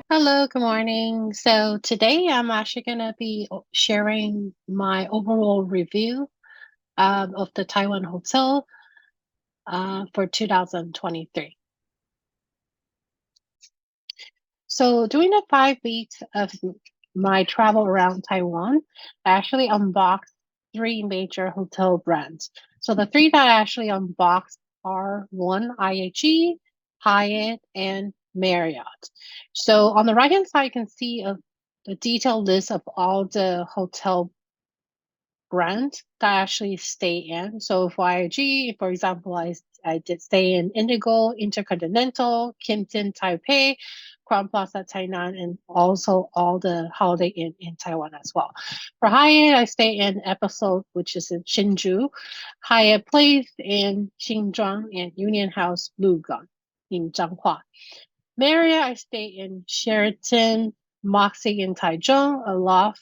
Hello, good morning. So today I'm actually going to be sharing my overall review of the Taiwan Hotel for 2023. So during the 5 weeks of my travel around Taiwan, I actually unboxed three major hotel brands. So the three that I actually unboxed are one, IHG, Hyatt, and Marriott. So on the right-hand side, you can see a detailed list of all the hotel brands that I actually stay in. So for IHG, for example, I did stay in Indigo, Intercontinental, Kimpton, Taipei, Crown Plaza, Tainan, and also all the Holiday Inn in Taiwan as well. For Hyatt, I stay in Episode, which is in Hsinchu, Hyatt Place in Xinzhuang, and Union House Lugang in Zhanghua. Marriott, I stay in Sheraton, Moxie in Taichung, Aloft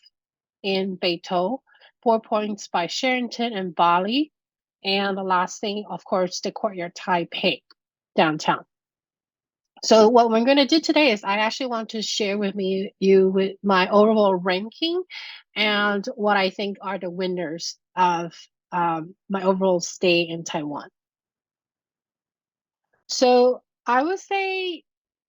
in Beitou, Four Points by Sheraton and Bali, and the last thing, of course, the Courtyard Taipei downtown. So what we're going to do today is I actually want to share with you with my overall ranking and what I think are the winners of my overall stay in Taiwan. So I would say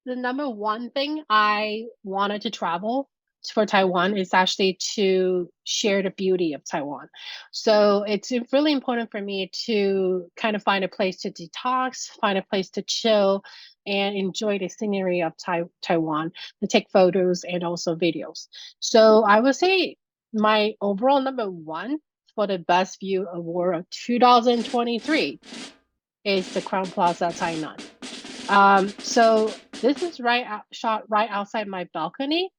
the number one thing I wanted to travel for Taiwan is actually to share the beauty of Taiwan. So it's really important for me to kind of find a place to detox, find a place to chill, and enjoy the scenery of Taiwan, to take photos and also videos. So I would say my overall number one for the best view award of 2023 is the Crown Plaza Tainan. So this is shot right outside my balcony.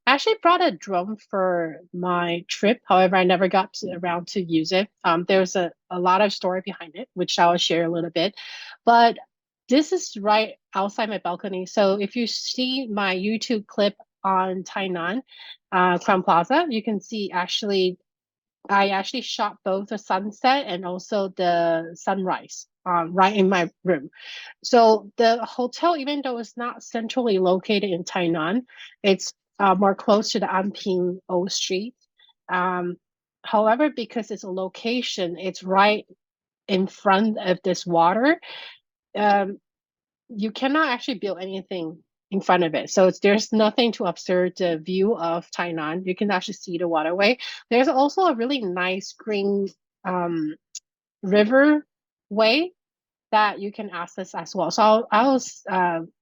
I actually brought a drone for my trip. However, I never got around to use it. There's a lot of story behind it, which I will share a little bit. But this is right outside my balcony. So if you see my YouTube clip on Tainan, Crown Plaza, you can see I actually shot both the sunset and also the sunrise right in my room. So the hotel, even though it's not centrally located in Tainan, it's more close to the Anping Old Street. Um, However, because it's a location, it's right in front of this water. Um, you cannot actually build anything in front of it. So there's nothing to observe the view of Tainan. You can actually see the waterway. There's also a really nice green river way that you can access as well. So I'll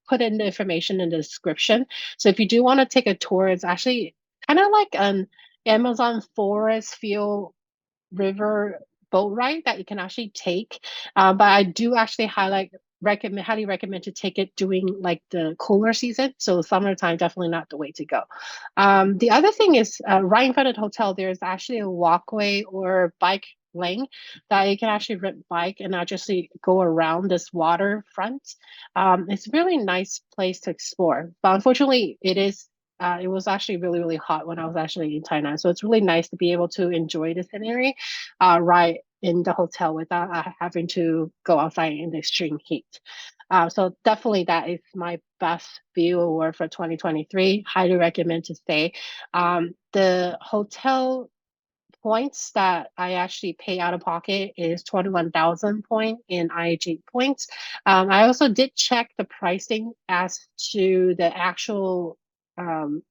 put in the information in the description. So if you do want to take a tour, it's actually kind of like an Amazon forest feel river boat ride that you can actually take. But I do actually highly recommend to take it during like the cooler season. So summertime, definitely not the way to go. The other thing is right in front of the hotel, there's actually a walkway or bike lane that you can actually rent bike and not just go around this waterfront. It's a really nice place to explore. But unfortunately, it was actually really, really hot when I was actually in Thailand. So it's really nice to be able to enjoy the scenery right in the hotel without having to go outside in the extreme heat. So definitely that is my best view award for 2023. Highly recommend to stay. The hotel points that I actually pay out of pocket is 21,000 point in IHG points. I also did check the pricing as to the actual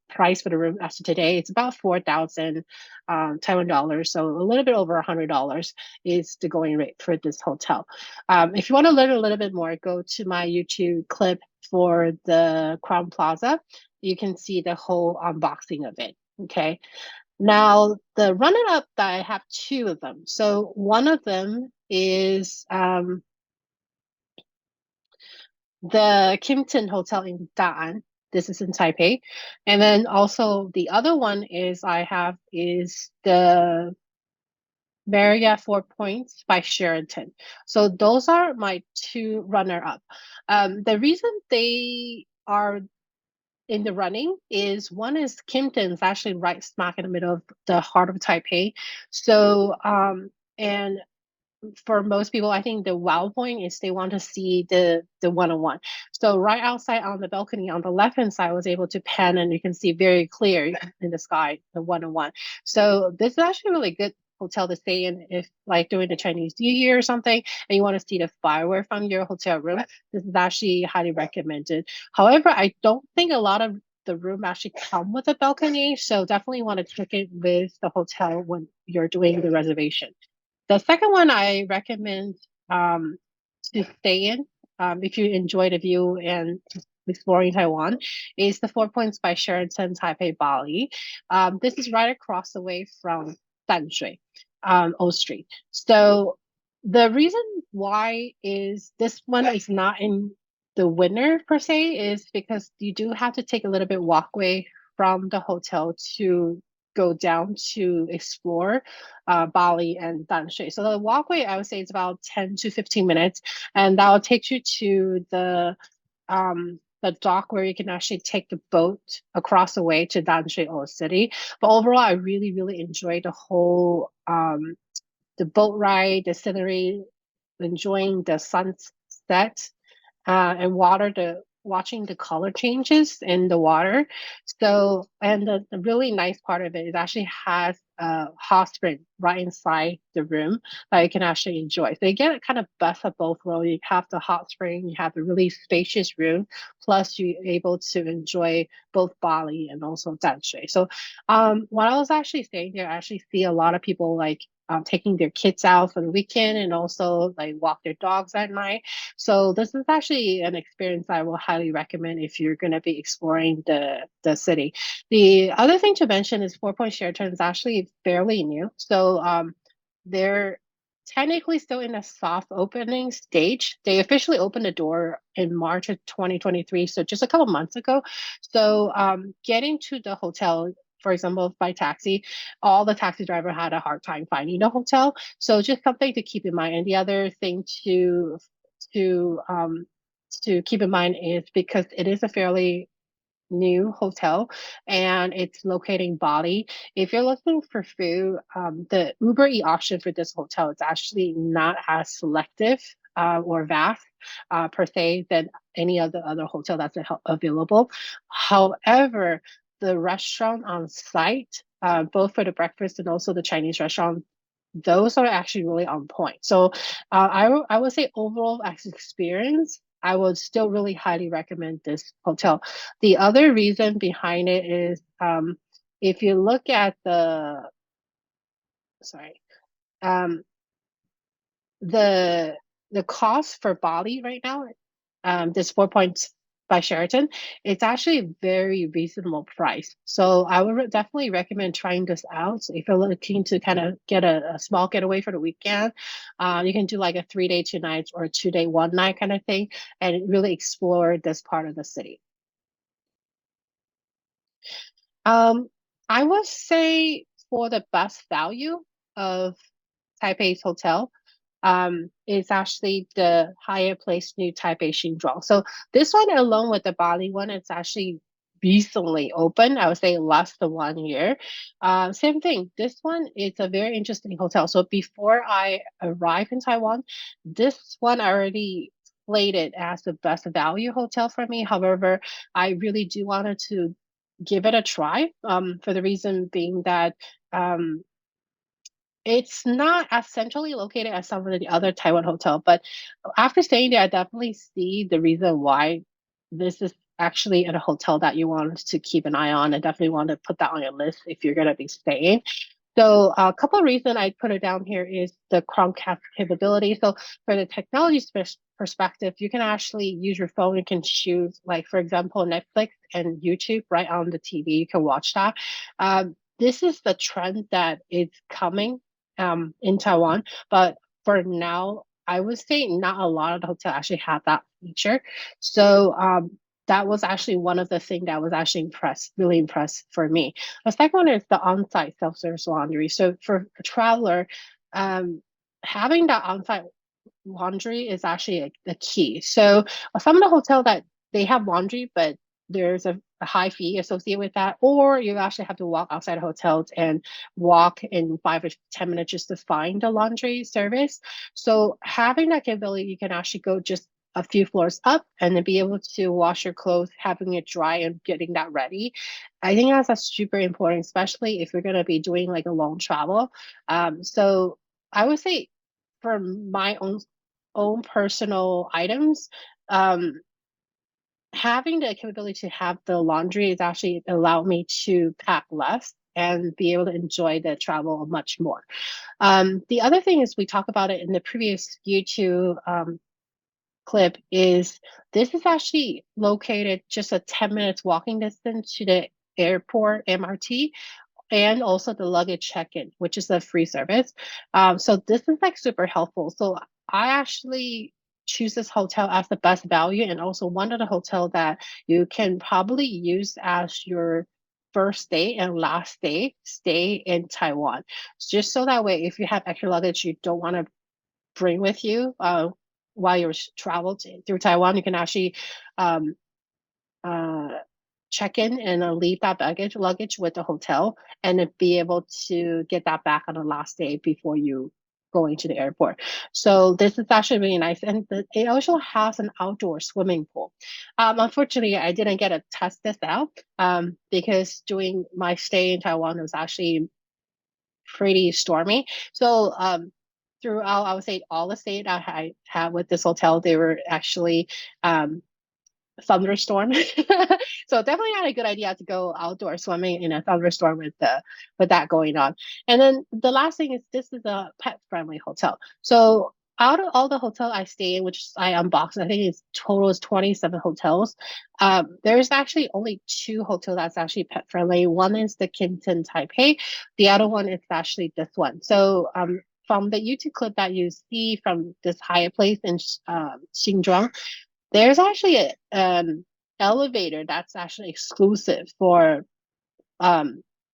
price for the room as to today. It's about 4,000 Taiwan dollars, so a little bit over $100 is the going rate for this hotel. If you want to learn a little bit more, go to my YouTube clip for the Crown Plaza. You can see the whole unboxing of it. Okay. Now, the runner-up that I have two of them. So one of them is the Kimpton Hotel in Da'an. This is in Taipei. And then also the other one is the Marriott Four Points by Sheraton. So those are my two runner-up. The reason they are in the running is one is Kimpton's actually right smack in the middle of the heart of Taipei. So and for most people, I think the wow point is they want to see the one-on-one. So right outside on the balcony on the left-hand side, I was able to pan and you can see very clear in the sky, the one-on-one. So this is actually a really good hotel to stay in if like during the Chinese New Year or something, and you want to see the firework from your hotel room. This is actually highly recommended. However, I don't think a lot of the room actually come with a balcony, so definitely want to check it with the hotel when you're doing the reservation. The second one I recommend um, to stay in, if you enjoy the view and exploring Taiwan, is the Four Points by Sheraton Taipei Bali. This is right across the way from Danshui, O Street. So the reason why is this one is not in the winter per se is because you do have to take a little bit walkway from the hotel to go down to explore Bali and Danshui. So the walkway, I would say, is about 10 to 15 minutes, and that will take you to the dock where you can actually take the boat across the way to Danshui Old City. But overall, I really, really enjoyed the whole the boat ride, the scenery, enjoying the sunset and watching the color changes in the water. So, and the really nice part of it is actually has a hot spring right inside the room that you can actually enjoy. So you get kind of best of both worlds. You have the hot spring, you have a really spacious room, plus you're able to enjoy both Bali and also Danshui. So, when I was actually staying there, I actually see a lot of people like taking their kids out for the weekend and also like walk their dogs at night. So this is actually an experience I will highly recommend if you're going to be exploring the city. The other thing to mention is Four Point Sheraton is actually fairly new. So they're technically still in a soft opening stage. They officially opened the door in March of 2023, so just a couple months ago. So getting to the hotel, for example, by taxi, all the taxi driver had a hard time finding the hotel. So just something to keep in mind. And the other thing to um to keep in mind is because it is a fairly new hotel and it's located in Bali. If you're looking for food, the Uber E option for this hotel is actually not as selective or vast per se than any of the other hotel that's available. However, the restaurant on site, both for the breakfast and also the Chinese restaurant, those are actually really on point. So I would say overall as experience, I would still really highly recommend this hotel. The other reason behind it is if you look at sorry, um, the the cost for Bali right now, this Four Points by Sheraton, it's actually a very reasonable price. So I would definitely recommend trying this out. So if you're looking to kind of get a small getaway for the weekend, you can do like a 3 day, 2 nights or a 2 day, 1 night kind of thing, and really explore this part of the city. Um, I would say for the best value of Taipei's hotel, is actually the Hyatt Place New Taipei Xinzhuang. So this one, along with the Bali one, it's actually recently opened. I would say less than 1 year. Same thing. This one is a very interesting hotel. So before I arrived in Taiwan, this one already slated as the best value hotel for me. However, I really do wanted to give it a try. For the reason being that um, it's not as centrally located as some of the other Taiwan hotel, but after staying there, I definitely see the reason why this is actually a hotel that you want to keep an eye on and definitely want to put that on your list if you're going to be staying. So a couple of reasons I put it down here is the Chromecast capability. So for the technology perspective, you can actually use your phone. You can choose, like for example, Netflix and YouTube right on the TV. You can watch that. This is the trend that is coming in Taiwan, but for now, I would say not a lot of the hotel actually have that feature. So that was actually one of the things that was actually really impressed for me. The second one is the on-site self-service laundry. So for a traveler, having that on-site laundry is actually the key. So some of the hotel that they have laundry, but there's a a high fee associated with that, or you actually have to walk outside hotels and walk in 5 or 10 minutes just to find the laundry service. So having that capability, you can actually go just a few floors up and then be able to wash your clothes, having it dry and getting that ready. I think that's super important, especially if you're going to be doing like a long travel. So I would say for my own personal items, um, having the capability to have the laundry is actually allowed me to pack less and be able to enjoy the travel much more. The other thing is we talk about it in the previous YouTube clip is this is actually located just a 10 minutes walking distance to the airport MRT and also the luggage check-in, which is a free service. So this is like super helpful. So I actually choose this hotel as the best value and also one of the hotel that you can probably use as your first day and last day stay in Taiwan. Just so that way, if you have extra luggage you don't want to bring with you while you're travel through Taiwan, you can actually um, uh, check in and leave that luggage with the hotel and then be able to get that back on the last day before you going to the airport. So this is actually really nice. And it also has an outdoor swimming pool. Unfortunately, I didn't get to test this out because during my stay in Taiwan, it was actually pretty stormy. So throughout, I would say all the stay that I had with this hotel, they were actually thunderstorm. So definitely not a good idea to go outdoor swimming in a thunderstorm with that going on. And then the last thing is this is a pet friendly hotel. So out of all the hotel I stay in, which I unboxed, I think it's total is 27 hotels. There's actually only two hotels that's actually pet friendly. One is the Kimpton Taipei. The other one is actually this one. So from the YouTube clip that you see from this Hyatt place in Xinzhuang, there's actually a elevator that's actually exclusive for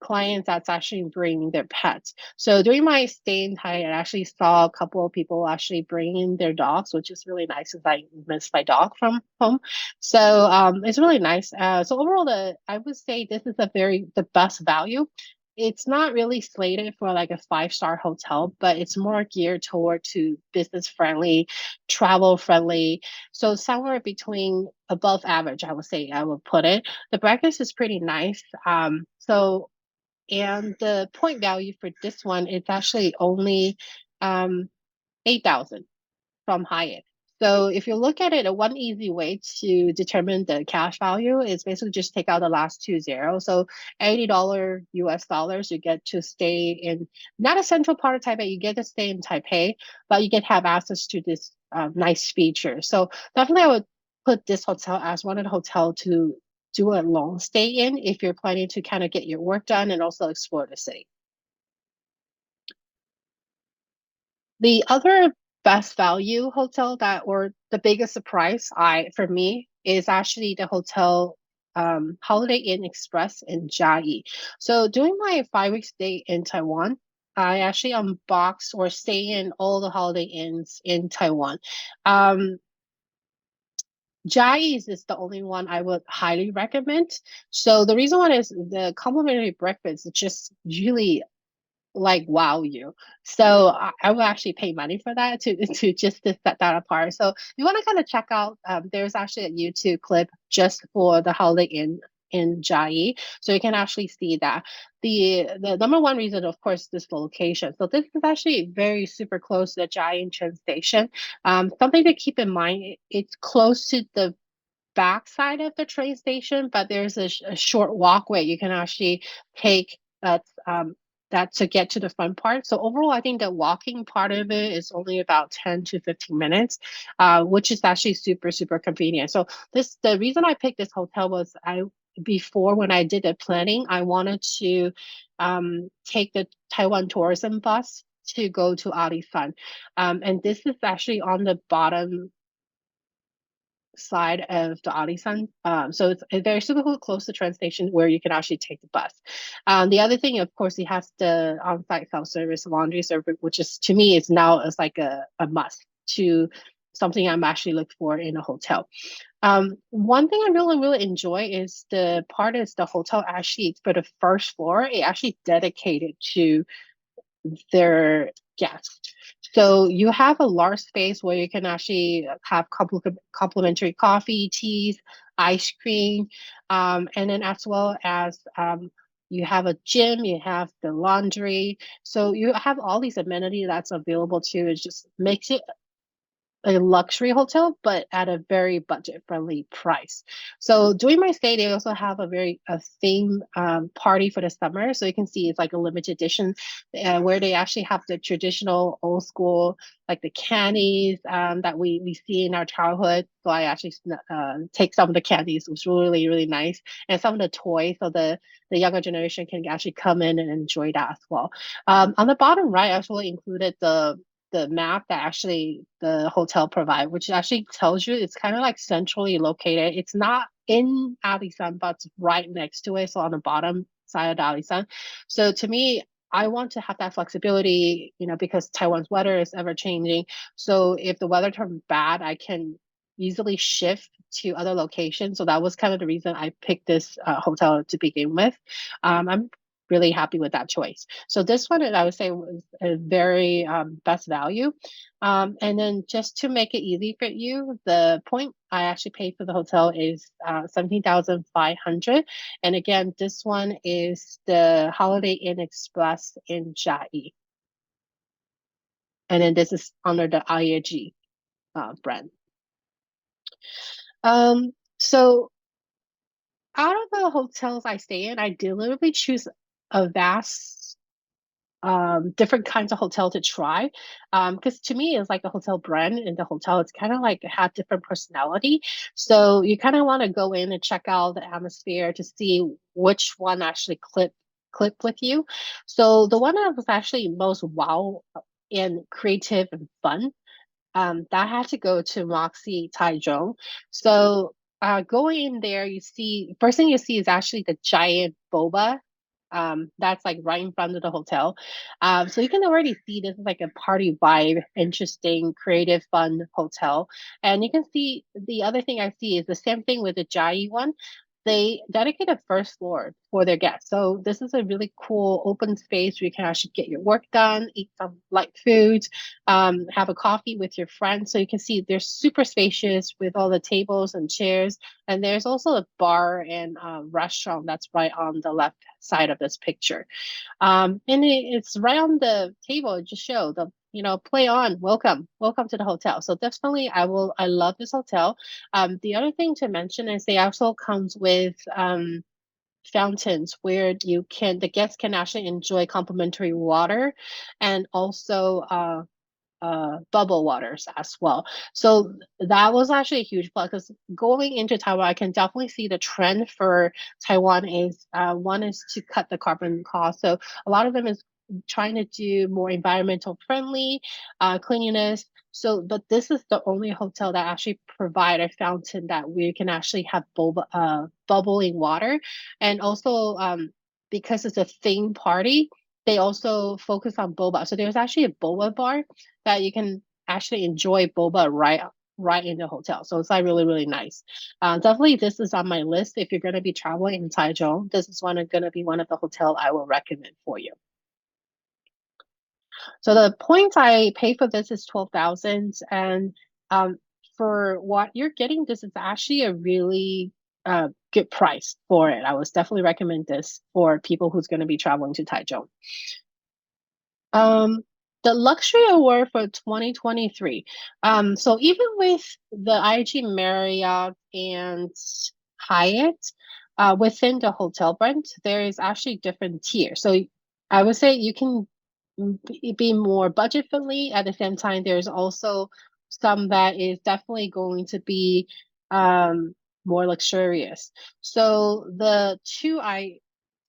clients that's actually bringing their pets. So during my stay in Thailand, I actually saw a couple of people actually bringing their dogs, which is really nice because I miss my dog from home. So it's really nice. So overall, I would say this is the best value. It's not really slated for like a 5-star hotel, but it's more geared toward to business friendly, travel friendly. So somewhere between above average, I would say I would put it. The breakfast is pretty nice. And the point value for this one is actually only 8,000 from Hyatt. So if you look at it, one easy way to determine the cash value is basically just take out the last two zeros. So $80 US dollars, you get to stay in not a central part of Taipei, you get to stay in Taipei, but you get to have access to this nice feature. So definitely I would put this hotel as one of the hotel to do a long stay in if you're planning to kind of get your work done and also explore the city. The other best value hotel that or the biggest surprise for me is actually the hotel Holiday Inn Express in Chiayi. So during my 5 week stay in Taiwan, I actually unboxed or stay in all the Holiday Inns in Taiwan. Chiayi's is the only one I would highly recommend. So the reason why is the complimentary breakfast is just really like wow you. So I will actually pay money for that to just to set that apart. So you want to kind of check out. There's actually a YouTube clip just for the Holiday Inn in Chiayi, so you can actually see that. The number one reason, of course, is the location. So this is actually very super close to the Chiayi train station. Something to keep in mind, it's close to the backside of the train station, but there's a short walkway you can actually take that to get to the fun part. So overall, I think the walking part of it is only about 10 to 15 minutes, which is actually super, super convenient. So the reason I picked this hotel was before when I did the planning, I wanted to take the Taiwan tourism bus to go to Alishan. And this is actually on the bottom side of the Alisan. So it's very super close to train station where you can actually take the bus. The other thing, of course, it has the on-site self-service laundry service, which is to me is now as like a must to something I'm actually looking for in a hotel. One thing I really enjoy is the hotel actually for the first floor, it actually dedicated to their guests. So you have a large space where you can actually have complimentary coffee, teas, ice cream, and then as well as you have a gym, you have the laundry. So you have all these amenities that's available to you. It just makes it a luxury hotel, but at a very budget friendly price. So during my stay, they also have a theme party for the summer. So you can see it's like a limited edition where they actually have the traditional old school, like the candies that we see in our childhood. So I actually take some of the candies, which was really nice, and some of the toys, so the younger generation can actually come in and enjoy that as well. On the bottom right, I actually included the map that actually the hotel provide, which actually tells you it's kind of like centrally located. It's not in Alisan, but it's right next to it. So on the bottom side of Alisan. So to me, I want to have that flexibility, because Taiwan's weather is ever changing. So if the weather turns bad, I can easily shift to other locations. So that was kind of the reason I picked this hotel to begin with. I'm really happy with that choice. So this one, I would say, was a very best value. And then just to make it easy for you, the point I actually paid for the hotel is 17,500. And again, this one is the Holiday Inn Express in Chiayi. And then this is under the IHG brand. So out of the hotels I stay in, I deliberately choose a vast different kinds of hotel to try. Because to me, it's like a hotel brand in the hotel. It's kind of like have different personality. So you kind of want to go in and check out the atmosphere to see which one actually clip with you. So the one that was actually most wow and creative and fun, that had to go to Moxie Taichung. So going in there, you see first thing you see is actually the giant boba. That's like right in front of the hotel. So you can already see this is like a party vibe, interesting, creative, fun hotel. And you can see the other thing I see is the same thing with the Jai one. They dedicate a first floor for their guests. So this is a really cool open space where you can actually get your work done, eat some light foods, have a coffee with your friends. So you can see they're super spacious with all the tables and chairs. And there's also a bar and restaurant that's right on the left side of this picture. And it's right on the table. It just show the play on welcome to the hotel. So definitely I love this hotel. The other thing to mention is they also comes with fountains where the guests can actually enjoy complimentary water and also bubble waters as well. So that was actually a huge plus because going into Taiwan, I can definitely see the trend for Taiwan is one is to cut the carbon cost. So a lot of them is trying to do more environmental friendly cleanliness. So, but this is the only hotel that actually provide a fountain that we can actually have bubbling water, and also because it's a theme party, they also focus on boba. So there's actually a boba bar that you can actually enjoy boba right in the hotel. So it's like really nice. Definitely, this is on my list. If you're going to be traveling in Taichung, this is going to be one of the hotel I will recommend for you. So the points I pay for this is 12,000, and for what you're getting, this is actually a really good price for it. I would definitely recommend this for people who's going to be traveling to Taichung. Um, the luxury award for 2023. So even with the IHG Marriott and Hyatt, within the hotel brand, there is actually different tiers. So I would say you can be more budget friendly. At the same time, there's also some that is definitely going to be more luxurious. So the two I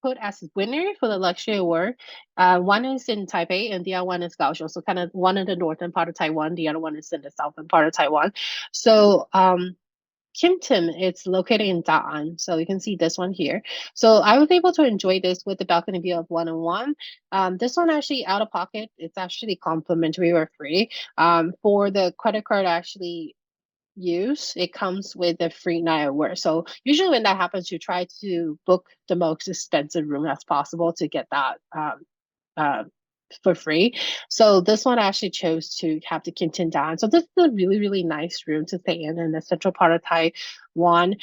put as winner for the luxury award. One is in Taipei and the other one is Kaohsiung. So kind of one in the northern part of Taiwan, the other one is in the southern part of Taiwan. So Kim Tim, it's located in Da'an. So you can see this one here. So I was able to enjoy this with the balcony view of 101. This one actually out of pocket. It's actually complimentary or free. For the credit card, actually use, it comes with a free night at work. So usually when that happens, you try to book the most expensive room as possible to get that uh, for free. So this one I actually chose to have the Kintin down. So this is a really, really nice room to stay in the central part of Taiwan,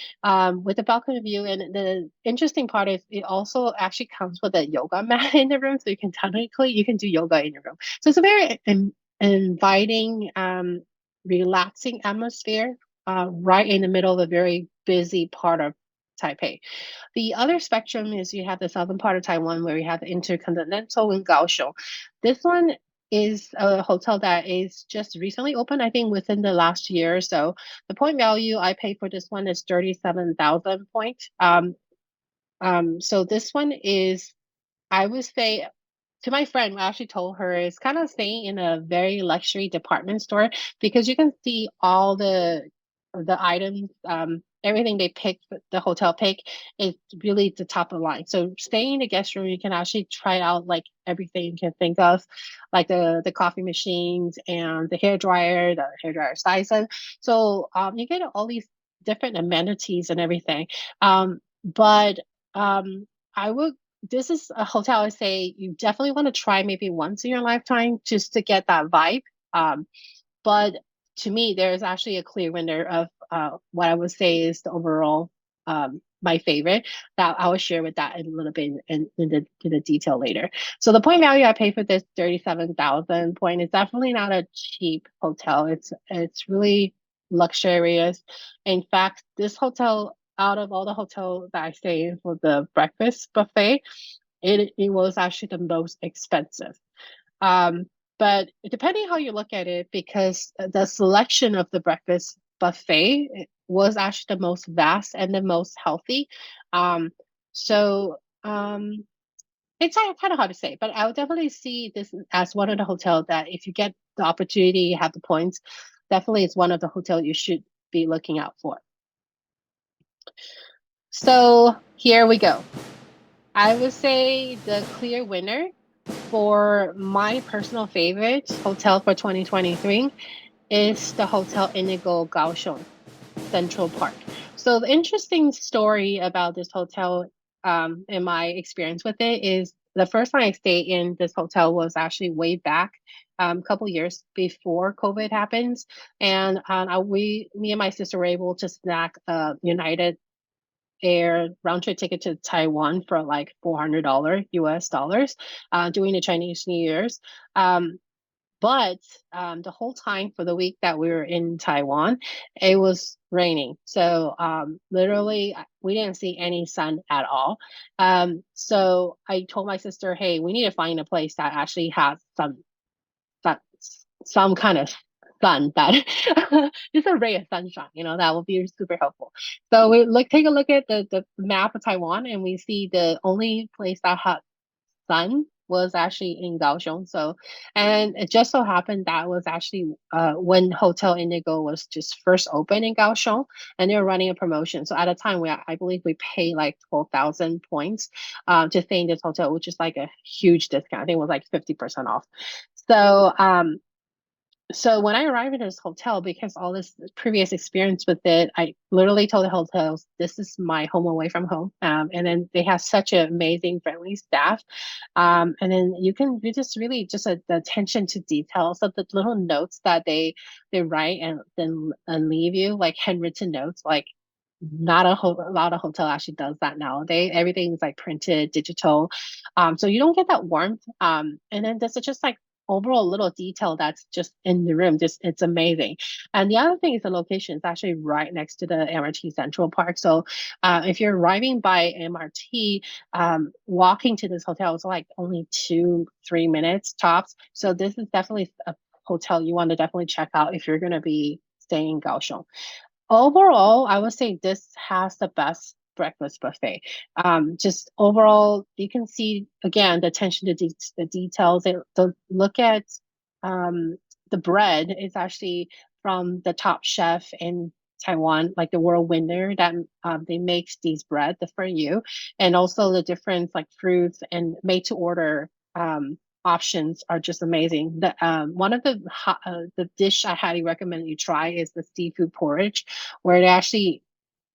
with a balcony view. And the interesting part is it also actually comes with a yoga mat in the room. So you can do yoga in your room. So it's a very inviting, relaxing atmosphere, right in the middle of a very busy part of Taipei. The other spectrum is you have the southern part of Taiwan where you have the Intercontinental in Kaohsiung. This one is a hotel that is just recently opened, I think within the last year or so. The point value I paid for this one is 37,000 points. So this one is, I would say, to my friend, I actually told her it's kind of staying in a very luxury department store because you can see all the items, everything they pick, the hotel pick is really the top of the line. So staying in the guest room, you can actually try out like everything you can think of, like the coffee machines and the hair dryer Dyson. So you get all these different amenities and everything. But I would this is a hotel I say you definitely want to try maybe once in your lifetime just to get that vibe. Um, but to me, there's actually a clear winner of what I would say is the overall my favorite that I will share with that in a little bit in the detail later. So the point value I paid for this 37,000 point is definitely not a cheap hotel. It's really luxurious. In fact, this hotel out of all the hotels that I stay in for the breakfast buffet, it was actually the most expensive. Um, but depending how you look at it, because the selection of the breakfast buffet was actually the most vast and the most healthy. Um, so it's kind of hard to say, but I would definitely see this as one of the hotels that if you get the opportunity, you have the points, definitely it's one of the hotels you should be looking out for. So here we go. I would say the clear winner for my personal favorite hotel for 2023 is the Hotel Indigo Kaohsiung Central Park. So the interesting story about this hotel, in my experience with it, is the first time I stayed in this hotel was actually way back, a couple years before COVID happens, and me and my sister were able to snag a United Air round trip ticket to Taiwan for like $400 US dollars, during the Chinese New Year's. But the whole time for the week that we were in Taiwan, it was raining. So literally, we didn't see any sun at all. So I told my sister, hey, we need to find a place that actually has some, some kind of sun that just a ray of sunshine, that will be super helpful. So we take a look at the map of Taiwan and we see the only place that had sun was actually in Kaohsiung. So, and it just so happened that was actually when Hotel Indigo was just first opened in Kaohsiung, and they were running a promotion. So at the time, I believe we paid like 12,000 points to stay in this hotel, which is like a huge discount. I think it was like 50% off. So so when I arrived at this hotel, because all this previous experience with it, I literally told the hotels, "This is my home away from home." And then they have such an amazing, friendly staff. And then you just really just the attention to details of the little notes that they write and then and leave you like handwritten notes, like. Not a lot of hotel actually does that nowadays. Everything's like printed, digital, so you don't get that warmth. And then there's just like overall little detail that's just in the room. Just it's amazing. And the other thing is the location is actually right next to the MRT Central Park. So if you're arriving by MRT, walking to this hotel is like only 2-3 minutes tops. So this is definitely a hotel you want to definitely check out if you're going to be staying in Kaohsiung. Overall, I would say this has the best breakfast buffet. Just overall, you can see again the attention to the details. The look at the bread is actually from the top chef in Taiwan, like the world winner that they make these bread for you, and also the different like fruits and made to order. options are just amazing. One of the dish I highly recommend you try is the seafood porridge, where they actually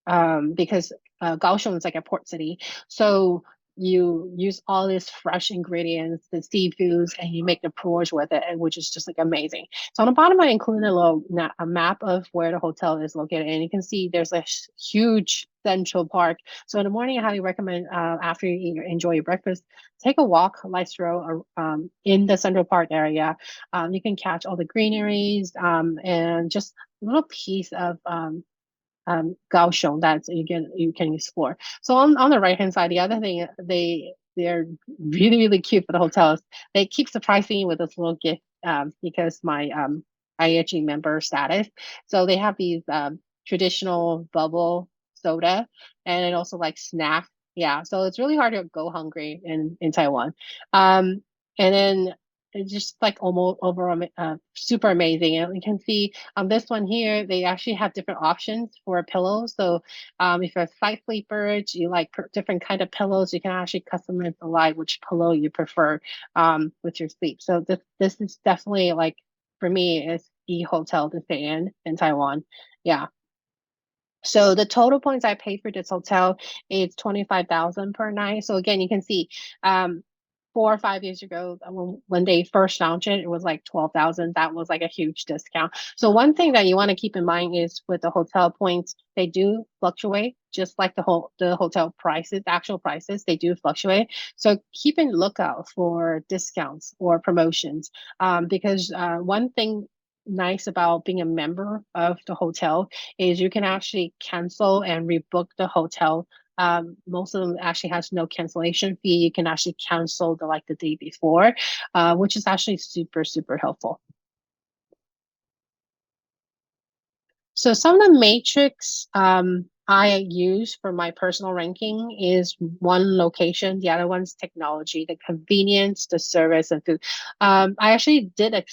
because Kaohsiung is like a port city. So you use all these fresh ingredients, the seafoods, and you make the porridge with it, and which is just like amazing. So on the bottom, I included a map of where the hotel is located, and you can see there's a huge central park. So in the morning, I highly recommend after you eat enjoy your breakfast, take a walk, light stroll in the Central Park area. You can catch all the greeneries and just a little piece of Kaohsiung that you can explore. So on the right hand side, the other thing they're really really cute for the hotels. They keep surprising you with this little gift because my IHG member status. So they have these traditional bubble soda and also like snack. Yeah, so it's really hard to go hungry in Taiwan. And then it's just like almost overall super amazing. And you can see on this one here, they actually have different options for pillows. So if you're a side sleeper, you like different kind of pillows, you can actually customize the light which pillow you prefer with your sleep. So this is definitely like for me, it's the hotel to stay in Taiwan. Yeah. So the total points I paid for this hotel is 25,000 per night. So again, you can see 4 or 5 years ago when they first launched it, it was like 12,000. That was like a huge discount. So one thing that you want to keep in mind is with the hotel points, they do fluctuate, just like the hotel prices, actual prices, they do fluctuate. So keep in lookout for discounts or promotions, because one thing nice about being a member of the hotel is you can actually cancel and rebook the hotel. Most of them actually has no cancellation fee. You can actually cancel the day before, which is actually super super helpful. So some of the matrix I use for my personal ranking is one location, the other one's technology, the convenience, the service, and food. I actually did a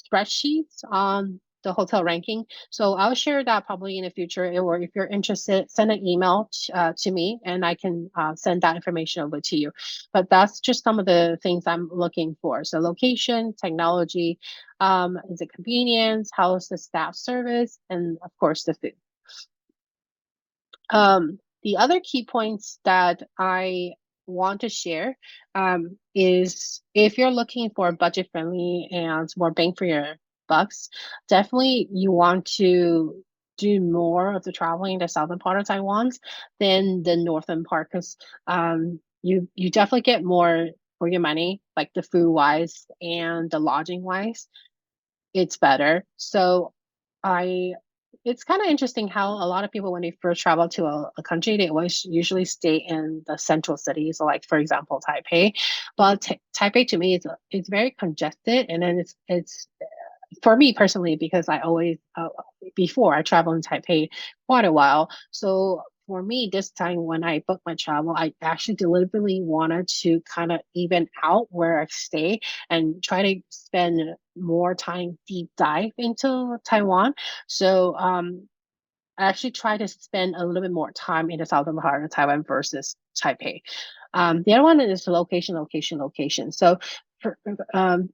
spreadsheet on the hotel ranking, so I'll share that probably in the future. Or if you're interested, send an email to me, and I can send that information over to you. But that's just some of the things I'm looking for. So location, technology, is it convenience? How is the staff service? And of course, the food. The other key points that I want to share is if you're looking for budget friendly and more bang for your bucks, definitely you want to do more of the traveling in the southern part of Taiwan than the northern part because you definitely get more for your money, like the food wise and the lodging wise it's better. So I it's kind of interesting how a lot of people when they first travel to a country, they always usually stay in the central cities, so like for example, Taipei. But Taipei to me is it's very congested, and then it's for me personally, because I always before I traveled in Taipei quite a while. So for me, this time when I booked my travel, I actually deliberately wanted to kind of even out where I stay and try to spend more time deep dive into Taiwan. So I actually try to spend a little bit more time in the southern part of Taiwan versus Taipei. The other one is location, location, location. So for, um,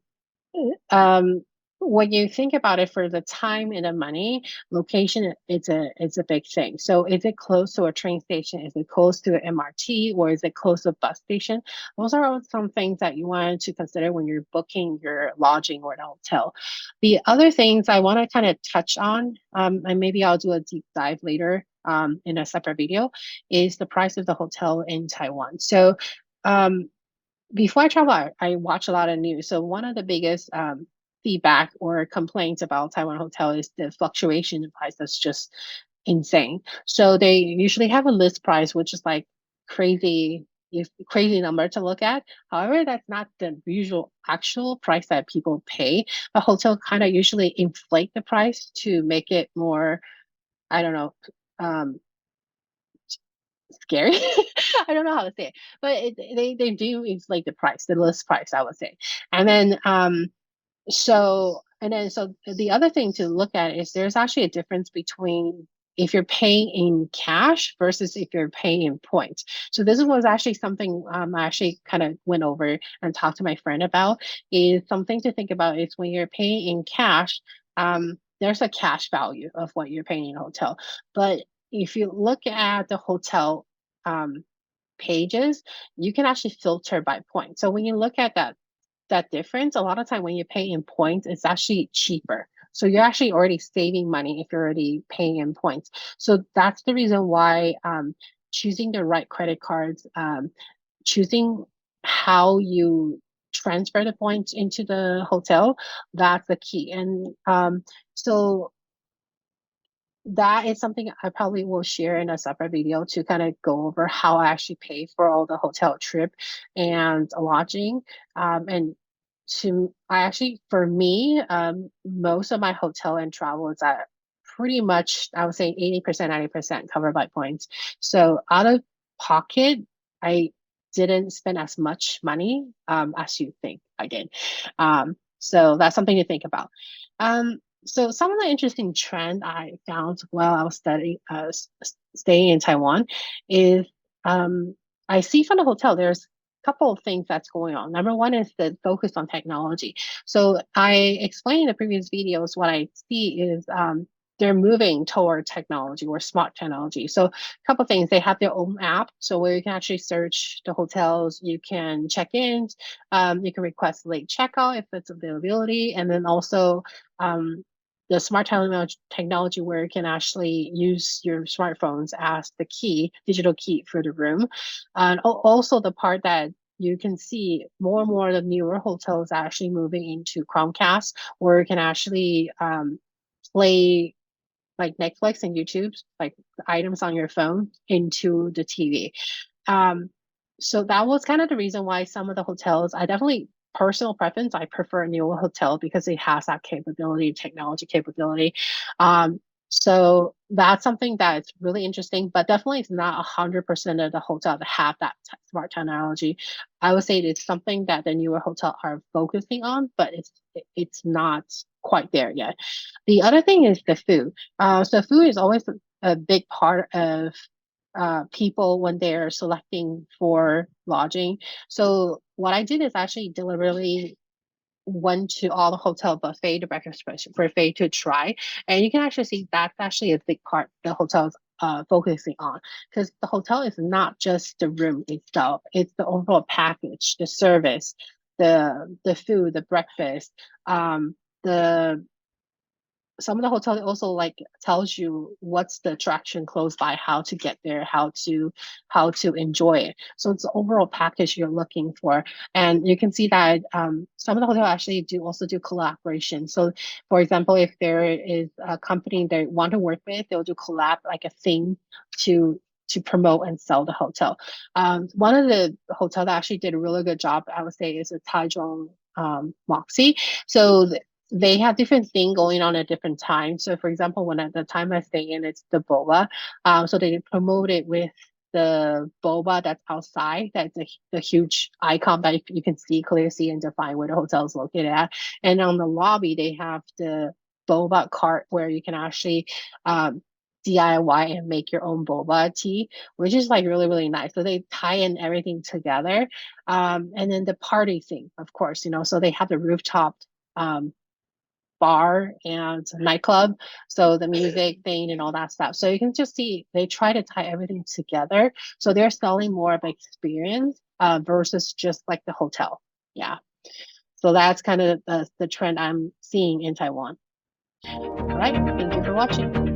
when you think about it for the time and the money, location it's a big thing. So is it close to a train station? Is it close to an MRT or is it close to a bus station? Those are all some things that you want to consider when you're booking your lodging or an hotel. The other things I want to kind of touch on, and maybe I'll do a deep dive later in a separate video, is the price of the hotel in Taiwan. So um, before I travel, I watch a lot of news. So one of the biggest feedback or complaints about Taiwan hotel is the fluctuation in price that's just insane. So they usually have a list price, which is like crazy, if crazy number to look at. However, that's not the usual actual price that people pay. The hotel kind of usually inflate the price to make it more, I don't know, um, scary. I don't know how to say it, but they do inflate the price, the list price, I would say. And then so the other thing to look at is there's actually a difference between if you're paying in cash versus if you're paying in points. So this was actually something I actually kind of went over and talked to my friend about. Is something to think about is when you're paying in cash, there's a cash value of what you're paying in a hotel. But if you look at the hotel pages, you can actually filter by points. So when you look at that difference, a lot of time when you pay in points, it's actually cheaper. So you're actually already saving money if you're already paying in points. So that's the reason why choosing the right credit cards, choosing how you transfer the points into the hotel, that's the key. And so that is something I probably will share in a separate video to kind of go over how I actually pay for all the hotel trip and lodging. And I actually, for me, most of my hotel and travel is at pretty much, I would say 80%, 90% covered by points. So out of pocket, I didn't spend as much money as you think I did. So that's something to think about. So some of the interesting trend I found while I was staying in Taiwan is I see from the hotel there's a couple of things that's going on. Number one is the focus on technology. So I explained in the previous videos what I see is they're moving toward technology or smart technology. So a couple of things, they have their own app. So where you can actually search the hotels, you can check in, you can request late checkout if it's availability, and then also the smart technology where you can actually use your smartphones as the key, digital key for the room. And also the part that you can see more and more of the newer hotels are actually moving into Chromecast, where you can actually play like Netflix and YouTube, like the items on your phone into the TV. So that was kind of the reason why some of the hotels, I definitely personal preference, I prefer a newer hotel because it has that capability, technology capability. So that's something that's really interesting, but definitely it's not 100% of the hotel that have that smart technology. I would say it's something that the newer hotel are focusing on, but it's not quite there yet. The other thing is the food. So food is always a big part of people when they're selecting for lodging. So what I did is actually deliberately went to all the hotel buffet, the breakfast buffet to try. And you can actually see that's actually a big part the hotel's focusing on, because the hotel is not just the room itself, it's the overall package, the service, the food, the breakfast, the some of the hotels also like tells you what's the attraction close by, how to get there, how to enjoy it. So it's the overall package you're looking for. And you can see that some of the hotels actually also do collaboration. So for example, if there is a company they want to work with, they'll do collab like a thing to promote and sell the hotel. One of the hotels that actually did a really good job, I would say, is a Taichung Moxie. So they have different thing going on at different times. So for example, when at the time I stay in, it's the boba. So they promote it with the boba that's outside. That's the huge icon that you can clearly see and define where the hotel is located at. And on the lobby, they have the boba cart where you can actually DIY and make your own boba tea, which is like really, really nice. So they tie in everything together. And then the party thing, of course, so they have the rooftop bar and nightclub, so the music thing and all that stuff. So you can just see they try to tie everything together, so they're selling more of experience versus just like the hotel. Yeah, so that's kind of the trend I'm seeing in Taiwan. All right, thank you for watching.